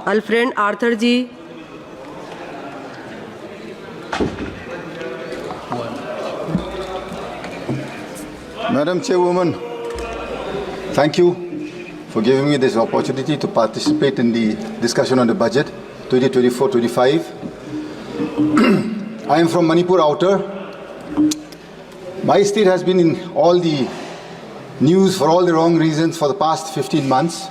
Alfred Arthur ji. Madam Chairwoman, thank you for giving me this opportunity to participate in the discussion on the budget 2024-25. I am from Manipur Outer. My state has been in all the news for all the wrong reasons for the past 15 months.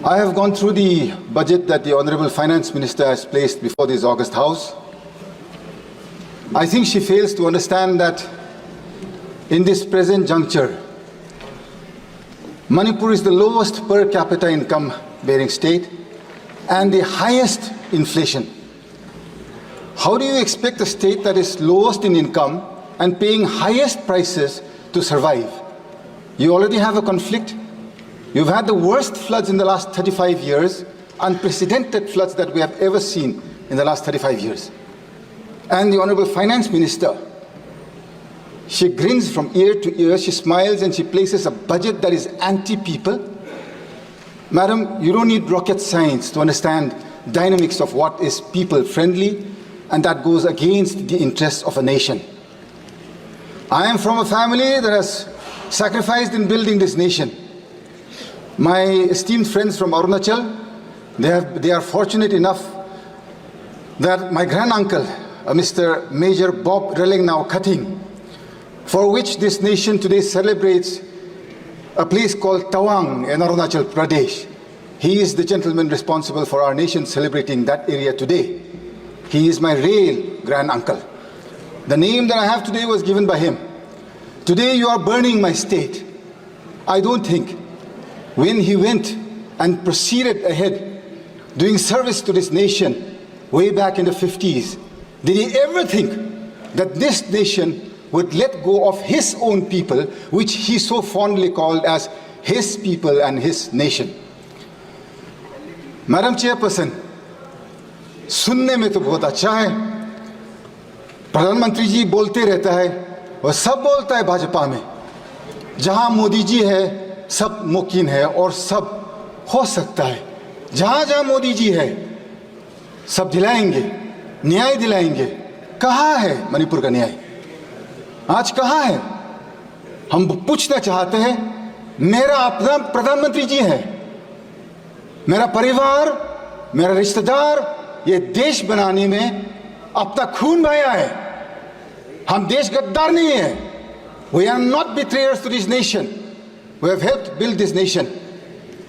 I have gone through the budget that the Honorable Finance Minister has placed before this August House. I think she fails to understand that in this present juncture, Manipur is the lowest per capita income bearing state and the highest inflation. How do you expect a state that is lowest in income and paying highest prices to survive? You already have a conflict. You've had the worst floods in the last 35 years, unprecedented floods that we have ever seen in the last 35 years. And the Honorable Finance Minister, she grins from ear to ear, she smiles and she places a budget that is anti-people. Madam, you don't need rocket science to understand dynamics of what is people-friendly, and that goes against the interests of a nation. I am from a family that has sacrificed in building this nation. My esteemed friends from Arunachal, they are fortunate enough that my granduncle, Mr. Major Bob Relengnau Cutting, for which this nation today celebrates a place called Tawang in Arunachal Pradesh. He is the gentleman responsible for our nation celebrating that area today. He is my real granduncle. The name that I have today was given by him. Today you are burning my state. I don't think when he went and proceeded ahead doing service to this nation way back in the 50s, did he ever think that this nation would let go of his own people, which he so fondly called as his people and his nation? Madam Chairperson, सुनने में तो बहुत अच्छा है, प्रधानमंत्री जी बोलते रहता है, वह सब बोलता है भाजपा में, जहां मोदी जी है सब मुमकिन है और सब हो सकता है, जहां जहां मोदी जी है सब दिलाएंगे, न्याय दिलाएंगे। कहाँ है मणिपुर का न्याय? आज कहाँ है? हम पूछना चाहते हैं। मेरा अपना प्रधानमंत्री जी है, मेरा परिवार, मेरा रिश्तेदार ये देश बनाने में अपना खून बहाया है। हम देश गद्दार नहीं है। We are not betrayers to this nation. We have helped build this nation.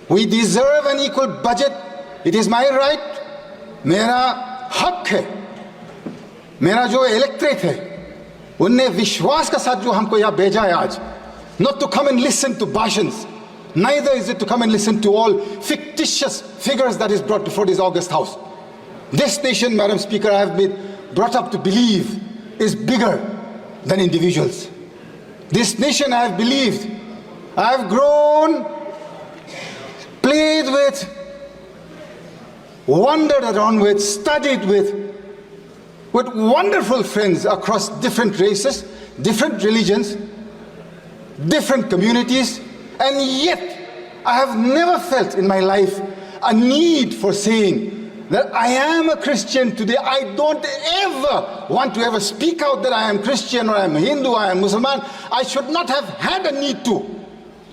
We deserve an equal budget. It is my right. मेरा हक है। मेरा जो इलेक्ट्रेट है, उनने विश्वास के साथ जो हमको यहाँ भेजा है आज, not to come and listen to bhashans, neither is it to come and listen to all fictitious figures that is brought before this August House. This nation, Madam Speaker, I have been brought up to believe is bigger than individuals. This nation I have believed, I have grown, played with, wandered around with, studied with wonderful friends across different races, different religions, different communities, and yet I have never felt in my life a need for saying that I am a Christian today. I don't ever want to ever speak out that I am Christian or I am Hindu, I am Muslim. I should not have had a need to.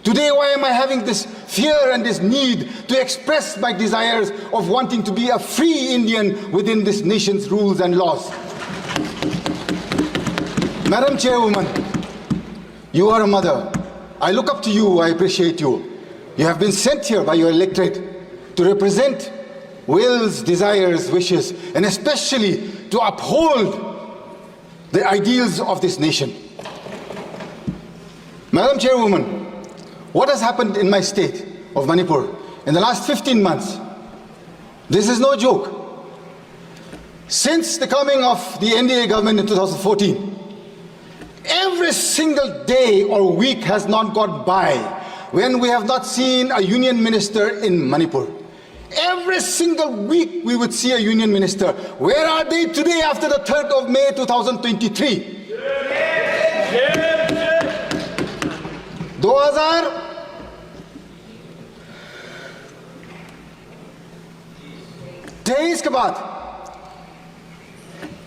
Today, why am I having this fear and this need to express my desires of wanting to be a free Indian within this nation's rules and laws? Madam Chairwoman, you are a mother. I look up to you, I appreciate you. You have been sent here by your electorate to represent wills, desires, wishes, and especially to uphold the ideals of this nation. Madam Chairwoman, what has happened in my state of Manipur in the last 15 months? This is no joke. Since the coming of the NDA government in 2014, every single day or week has not gone by when we have not seen a union minister in Manipur. Every single week we would see a union minister. Where are they today after the 3rd of May 2023? 2000 23 के बाद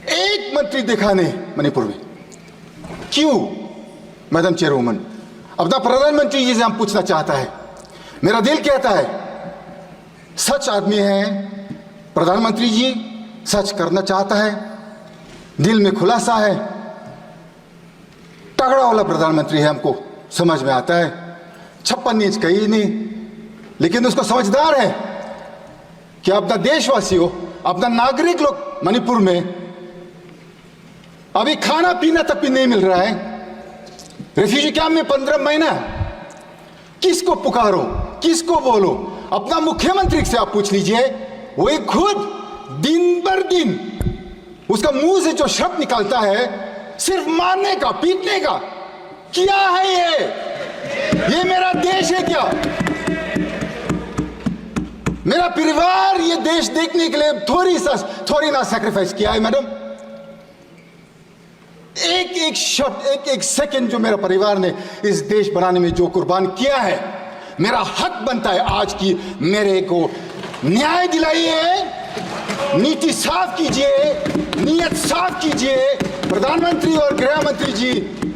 एक मंत्री देखा नहीं मणिपुर में। क्यों madam चेयरवुमन? अपना प्रधानमंत्री जी से हम पूछना चाहता है। मेरा दिल कहता है सच आदमी है प्रधानमंत्री जी, सच करना चाहता है, दिल में खुलासा है, तगड़ा वाला प्रधानमंत्री है, हमको समझ में आता है। 56 इंच कहीं नहीं, लेकिन उसको समझदार है कि अपना देशवासियों, अपना नागरिक लोग मणिपुर में अभी खाना पीना तक भी नहीं मिल रहा है। रेफ्यूजी कैंप में 15 महीना, किसको पुकारो, किसको बोलो? अपना मुख्यमंत्री से आप पूछ लीजिए, वो खुद दिन भर दिन उसका मुंह से जो शब्द निकलता है सिर्फ मारने का, पीटने का। क्या है ये मेरा देश है क्या? मेरा परिवार ये देश देखने के लिए थोड़ी ना सैक्रिफाइस किया है मैडम। एक एक शब्द, एक एक सेकंड जो मेरा परिवार ने इस देश बनाने में जो कुर्बान किया है, मेरा हक बनता है आज की मेरे को न्याय दिलाइए, नीति साफ कीजिए, नीयत साफ कीजिए। प्रधानमंत्री और गृह मंत्री जी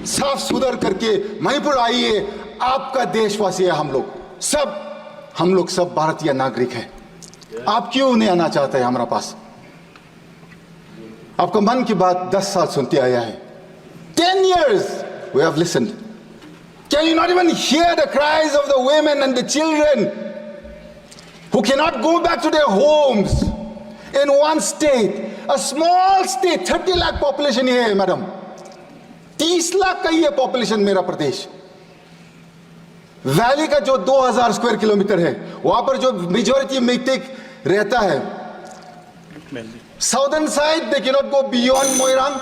साफ सुधर करके मणिपुर आइए। आपका देशवासी है हम लोग सब भारतीय नागरिक हैं। आप क्यों नहीं आना चाहते हैं हमारा पास? आपका मन की बात 10 साल सुनते आया है। 10 years we have listened. Can you not even hear the cries of the women and the children who cannot go back to their homes in one state, a small state, 30 lakh population here, madam. 30 lakh का ही है population मेरा प्रदेश। Valley का जो 2000 square kilometre है, वहां पर जो majority Meitei रहता है, southern side they cannot go beyond Moirang,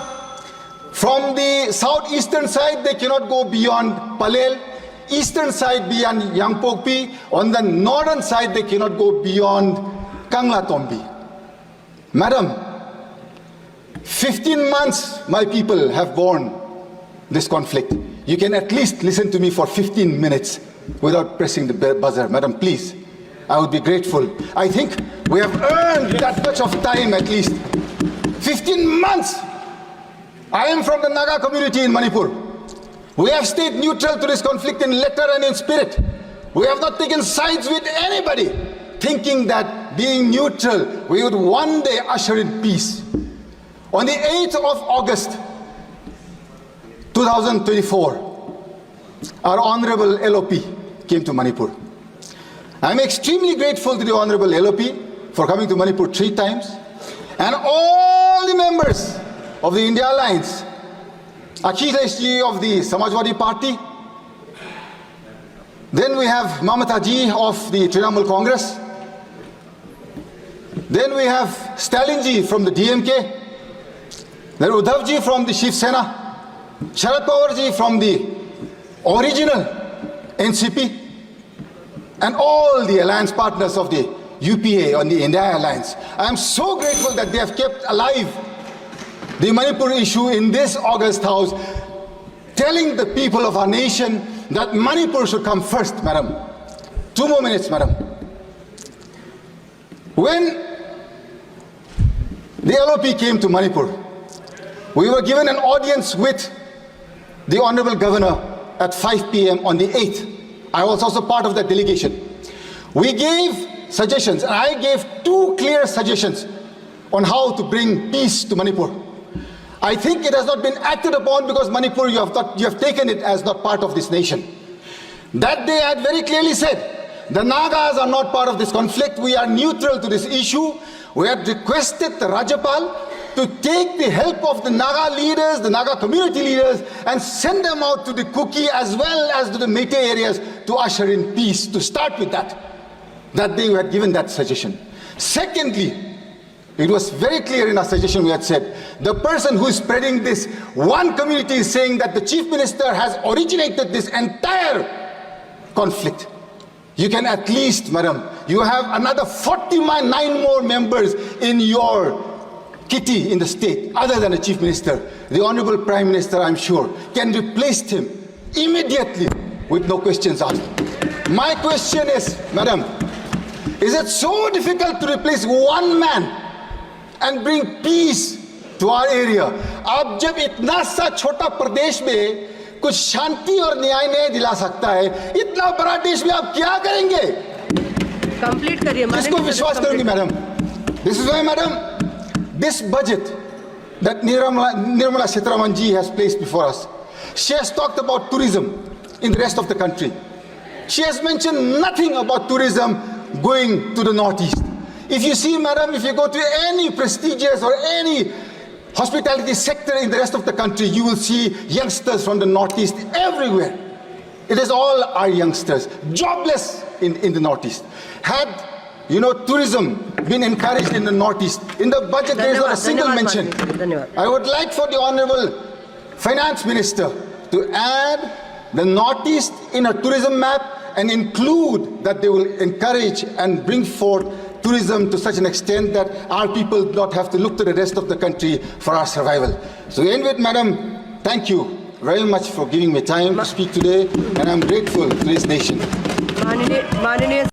from the south eastern side they cannot go beyond Palel, eastern side beyond Yangpokpi, on the northern side they cannot go beyond Kangla-Tombi. Madam, 15 months my people have borne this conflict. You can at least listen to me for 15 minutes without pressing the buzzer. Madam, please, I would be grateful. I think we have earned that much of time at least. 15 months. I am from the Naga community in Manipur. We have stayed neutral to this conflict in letter and in spirit. We have not taken sides with anybody, thinking that being neutral, we would one day usher in peace. On the 8th of August, 2024, our Honorable LOP came to Manipur. I'm extremely grateful to the Honorable LOP for coming to Manipur 3 times, and all the members of the India Alliance, Akhilesh ji of the Samajwadi Party, then we have Mamata ji of the Trinamool Congress, then we have Stalin ji from the DMK, then Uddhav ji from the Shiv Sena, Sharad Pawar ji from the original NCP, and all the alliance partners of the UPA on the India Alliance. I am so grateful that they have kept alive the Manipur issue in this August House, telling the people of our nation that Manipur should come first, madam. 2 more minutes, madam. When the LOP came to Manipur, we were given an audience with the Honorable Governor at 5 p.m. on the 8th. I was also part of that delegation. We gave suggestions, and I gave 2 clear suggestions on how to bring peace to Manipur. I think it has not been acted upon because Manipur, you have taken it as not part of this nation. That day I had very clearly said, the Nagas are not part of this conflict. We are neutral to this issue. We had requested the Rajapal to take the help of the Naga leaders, the Naga community leaders, and send them out to the Kuki as well as to the Meitei areas to usher in peace, to start with that. That day we had given that suggestion. Secondly, it was very clear in our suggestion we had said, the person who is spreading this, one community is saying that the Chief Minister has originated this entire conflict. You can at least, madam, you have another 49 more members in your kitty in the state, other than the Chief Minister. The Honorable Prime Minister, I'm sure, can replace him immediately with no questions asked. My question is, madam, Is it so difficult to replace one man and bring peace to our area? आप जब इतना सा छोटा प्रदेश में कुछ शांति और न्याय नहीं दिला सकता है, इतना बड़ा देश में आप क्या करेंगे? कंप्लीट करिए। किसको विश्वास करूंगी madam? This is why, madam, this budget that Nirmala Sitharaman ji has placed before us, she has talked about tourism in the rest of the country. She has mentioned nothing about tourism going to the northeast. If you see, madam, if you go to any prestigious or any hospitality sector in the rest of the country, you will see youngsters from the northeast everywhere. It is all our youngsters, jobless in the northeast. Had, tourism been encouraged in the northeast, in the budget there is not a single mention. I would like for the Honorable Finance Minister to add the northeast in a tourism map and include that they will encourage and bring forth tourism to such an extent that our people do not have to look to the rest of the country for our survival. So to end with, madam, thank you very much for giving me time to speak today, and I'm grateful to this nation.